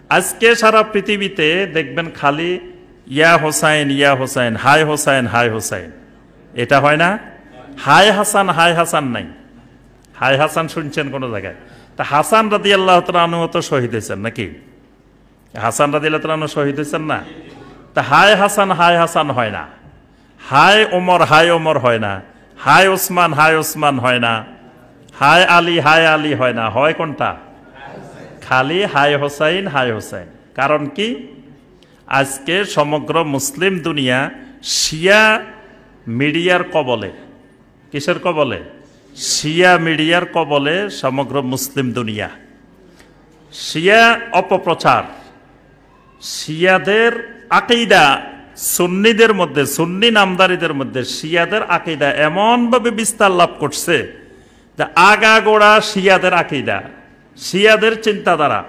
আজকে সারা পৃথিবীতে দেখবেন খালি ইয়া হোসাইন, হাই হোসাইন, হাই হোসাইন, এটা হয় না? হাই হাসান নাই। হাই হাসান শুনছেন কোন জায়গায়? তা হাসান রাদিয়াল্লাহু তাআলা আনহু তো শহীদ হয়েছেন নাকি? হাসান রাদিয়াল্লাহু তাআলা আনহু শহীদ হয়েছেন না? তা হাই হাসান হয় না। হাই ওমর হয় না। হাই ওসমান হয় না। হাই আলী হয় না। হয় কোনটা? খালি হাই হোসাইন। কারণ কি? আজকে সমগ্র মুসলিম দুনিয়া শিয়া মিডিয়ার কবলে। কিসের কবলে? শিয়া মিডিয়ার কবলে সমগ্র মুসলিম দুনিয়া। শিয়া অপপ্রচার, শিয়াদের আকীদা সুন্নিদের মধ্যে, সুন্নি নামদারিদের মধ্যে শিয়াদের আকীদা এমনভাবে বিস্তার লাভ করছে যে আগাগোড়া শিয়াদের আকীদা, শিয়াদের চিন্তাধারা